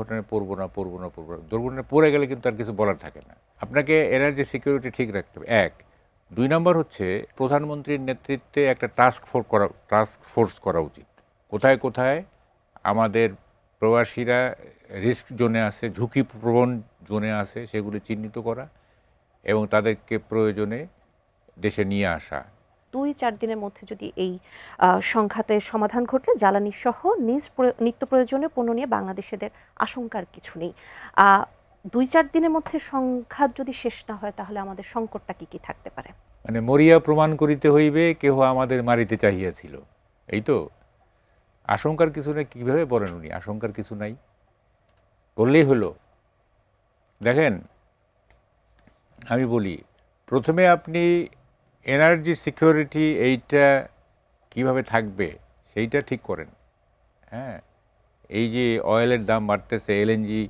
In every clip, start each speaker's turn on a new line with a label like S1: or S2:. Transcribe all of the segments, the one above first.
S1: দুর্ঘটনায় পড়বো না দুর্ঘটনায় পড়ে গেলে কিন্তু আর কিছু বলার থাকে না। আপনাকে এনার্জি সিকিউরিটি ঠিক রাখতে হবে, এক। 2 নম্বর হচ্ছে প্রধানমন্ত্রীর নেতৃত্বে একটা টাস্ক ফোর্স করা উচিত। কোথায় কোথায় আমাদের প্রবাসীরা রিস্ক জোনে আছে, ঝুঁকিপ্রবণ জোনে আছে, সেগুলি চিহ্নিত করা এবং তাদেরকে প্রয়োজনে দেশে নিয়ে আসা।
S2: 2-4 দিনের মধ্যে যদি এই সংঘাতের সমাধান ঘটলে জ্বালানি সহ নিত্য প্রয়োজনীয় পণ্য নিয়ে বাংলাদেশিদের আশঙ্কার কিছু নেই। 2-4 দিনের মধ্যে সংঘাত যদি শেষ না হয় তাহলে আমাদের সংকটটা কি থাকতে পারে?
S1: মানে মরিয়া প্রমাণ করিতে হইবে কেহ আমাদের মারিতে চাহিয়াছিল, এই তো। আশঙ্কার কিছু নেই কীভাবে বলেন উনি? আশঙ্কার কিছু নাই, বললেই হলো। দেখেন, আমি বলি, প্রথমে আপনি এনার্জি সিকিউরিটি এইটা কিভাবে থাকবে সেইটা ঠিক করেন। হ্যাঁ, এই যে অয়েলের দাম বাড়তেছে, এলএনজি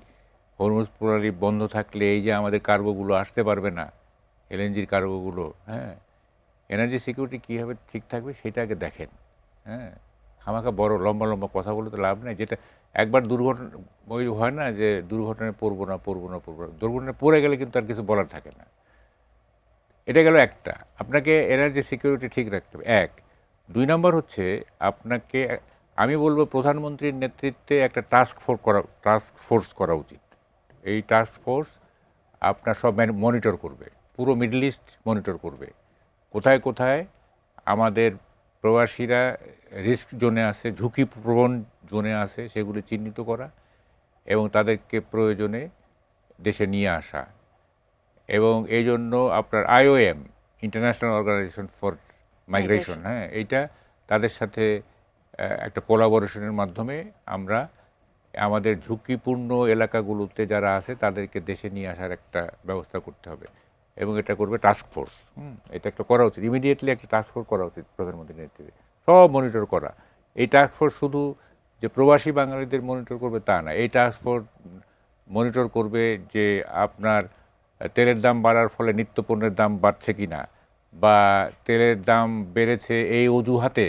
S1: হরমুজ প্রণালী বন্ধ থাকলে এই যে আমাদের কার্গোগুলো আসতে পারবে না, এলএনজির কার্গোগুলো, হ্যাঁ, এনার্জি সিকিউরিটি কীভাবে ঠিক থাকবে সেটা আগে দেখেন। হ্যাঁ, খামাখা বড় লম্বা লম্বা কথা বলে তো লাভ নেই। যেটা একবার দুর্ঘটনা, ওই হয় না যে দুর্ঘটনায় পড়বো না দুর্ঘটনায় পড়ে গেলে কিন্তু আর কিছু বলার থাকে না। এটা গেল একটা। আপনাকে এনার্জি সিকিউরিটি ঠিক রাখতে হবে, এক। 2 নম্বর হচ্ছে আপনাকে, আমি বলবো প্রধানমন্ত্রীর নেতৃত্বে একটা টাস্ক ফোর্স করা উচিত। এই টাস্ক ফোর্স আপনার সব মনিটর করবে, পুরো মিডল ইস্ট মনিটর করবে। কোথায় কোথায় আমাদের প্রবাসীরা রিস্ক জোনে আছে, ঝুঁকিপ্রবণ জোনে আছে, সেগুলি চিহ্নিত করা এবং তাদেরকে প্রয়োজনে দেশে নিয়ে আসা। এবং এই জন্য আপনার IOM, international organisation for migration, হ্যাঁ, এইটা তাদের সাথে একটা কোলাবোরেশনের মাধ্যমে আমরা আমাদের ঝুঁকিপূর্ণ এলাকাগুলোতে যারা আছে তাদেরকে দেশে নিয়ে আসার একটা ব্যবস্থা করতে হবে এবং এটা করবে টাস্ক ফোর্স। এটা একটা করা উচিত, ইমিডিয়েটলি একটা টাস্ক ফোর্স করা উচিত প্রধানমন্ত্রীর নেতৃত্বে, সব মনিটর করা। এই টাস্ক ফোর্স শুধু যে প্রবাসী বাঙালিদের মনিটর করবে তা না, এই টাস্ক ফোর্স মনিটর করবে যে আপনার তেলের দাম বাড়ার ফলে নিত্যপণ্যের দাম বাড়ছে কি না, বা তেলের দাম বেড়েছে এই অজুহাতে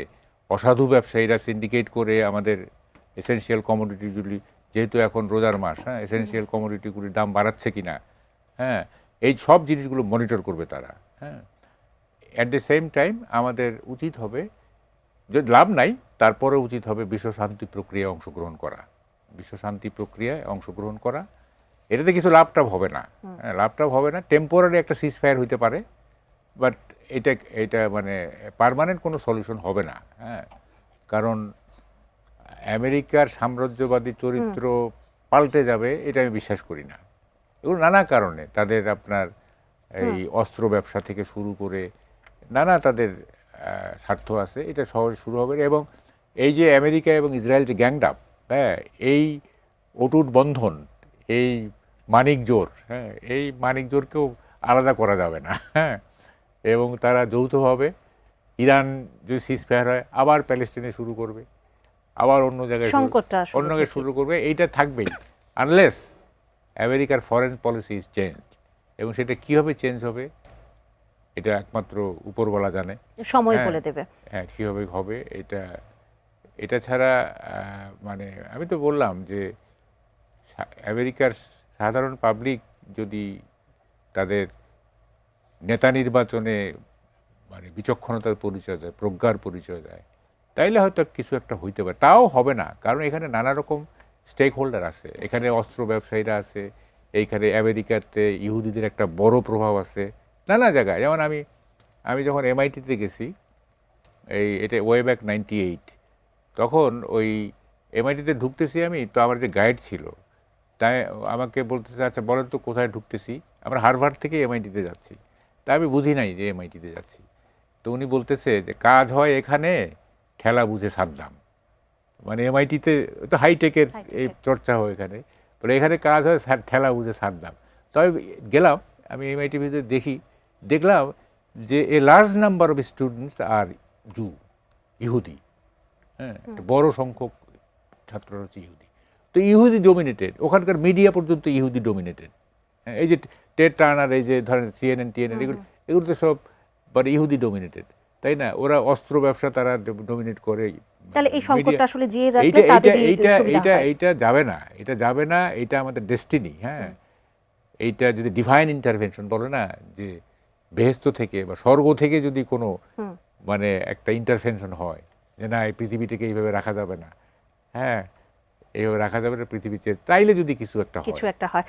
S1: অসাধু ব্যবসায়ীরা সিন্ডিকেট করে আমাদের এসেনশিয়াল কমোডিটিগুলি, যেহেতু এখন রোজার মাস, হ্যাঁ, এসেনশিয়াল কমোডিটিগুলির দাম বাড়াচ্ছে কি না, হ্যাঁ, এই সব জিনিসগুলো মনিটর করবে তারা। হ্যাঁ, অ্যাট দ্য সেম টাইম আমাদের উচিত হবে, যদি লাভ নাই তারপরে উচিত হবে বিশ্ব শান্তি প্রক্রিয়ায় অংশগ্রহণ করা। বিশ্ব শান্তি প্রক্রিয়ায় অংশগ্রহণ করা, এটাতে কিছু লাভটাভ হবে না, লাভটাভ হবে না, টেম্পোরারি একটা সিজ ফায়ার হইতে পারে, বাট এটা মানে পার্মানেন্ট কোনো সলিউশন হবে না। হ্যাঁ, কারণ আমেরিকার সাম্রাজ্যবাদী চরিত্র পাল্টে যাবে এটা আমি বিশ্বাস করি না। এগুলো নানা কারণে, তাদের আপনার এই অস্ত্র ব্যবসা থেকে শুরু করে নানা তাদের স্বার্থ আছে, এটা সহজে শুরু হবে। এবং এই যে আমেরিকা এবং ইসরায়েল যে গ্যাংড আপ, হ্যাঁ, এই অটুট বন্ধন, এই মানিক জোর, হ্যাঁ, এই মানিক জোরকেও আলাদা করা যাবে না। হ্যাঁ, এবং তারা যৌথভাবে, ইরান যদি সিজ ফায়ার হয় আবার প্যালেস্টিনে শুরু করবে, আবার অন্য জায়গায় শুরু করবে, এইটা থাকবেই আনলেস আমেরিকার ফরেন পলিসি ইজ চেঞ্জড। এবং সেটা কীভাবে চেঞ্জ হবে এটা একমাত্র উপরওয়ালা জানে,
S2: সময় বলে দেবে।
S1: হ্যাঁ, কীভাবে হবে এটা ছাড়া মানে আমি তো বললাম যে আমেরিকার সাধারণ পাবলিক যদি তাদের নেতা নির্বাচনে মানে বিচক্ষণতার পরিচয় দেয়, প্রজ্ঞার পরিচয় দেয়, তাইলে হয়তো কিছু একটা হইতে পারে। তাও হবে না, কারণ এখানে নানা রকম স্টেক হোল্ডার আছে, এখানে অস্ত্র ব্যবসায়ীরা আছে, এইখানে আমেরিকাতে ইহুদিদের একটা বড় প্রভাব আছে নানা জায়গায়। যেমন আমি যখন MIT-তে গেছি, এটা ওয়ে ব্যাক 98, তখন ওই MIT-তে ঢুকতেছি আমি, তো আমার যে গাইড ছিল তাই আমাকে বলতেছে, আচ্ছা বলেন তো কোথায় ঢুকতেছি, আমরা হার্ভার্ড থেকে MIT-তে যাচ্ছি। তা আমি বুঝি নাই যে MIT-তে যাচ্ছি। তো উনি বলতেছে যে কাজ হয় এখানে, ঠেলা বুঝে সাদ্দাম। মানে MIT-তে তো হাইটেকের এই চর্চা হয় এখানে, বলে এখানে কাজ হয় ঠেলা বুঝে সাদ্দাম। তবে গেলাম আমি MIT-র ভিতরে, দেখলাম যে a large number of students আর ইহুদি। হ্যাঁ, একটা বড় সংখ্যক ছাত্ররা হচ্ছে ইহুদি। তো ইহুদি ডোমিনেটেড, ওখানকার মিডিয়া পর্যন্ত ইহুদি ডোমিনেটেড। হ্যাঁ, এই যে টেড টার্নার, এই যে ধরেন CNN, এগুলো তো সব ইহুদি ডোমিনেটেড। তাই না? ওরা অস্ত্র ব্যবসা তারা ডমিনেট করে।
S2: তাহলে এই সংকটটা
S1: Media-
S2: আসলে জিয়ে রাখলে
S1: এইটা এইটা
S2: তাদেরই
S1: এইটা
S2: সুবিধা
S1: এইটা
S2: হয়।
S1: এইটা যাবে না, এটা যাবে না, এটা আমাদের ডেস্টিনি। হ্যাঁ, এইটা যদি ডিভাইন ইন্টারভেনশন বলে না, যে বেহেস্ত থেকে বা স্বর্গ থেকে যদি কোনো মানে একটা ইন্টারভেনশন হয় যে না এই পৃথিবীটাকে এইভাবে রাখা যাবে না, হ্যাঁ এইভাবে রাখা যাবে না পৃথিবী চেয়ে, তাইলে যদি কিছু একটা হয়
S2: কিছু একটা হয়।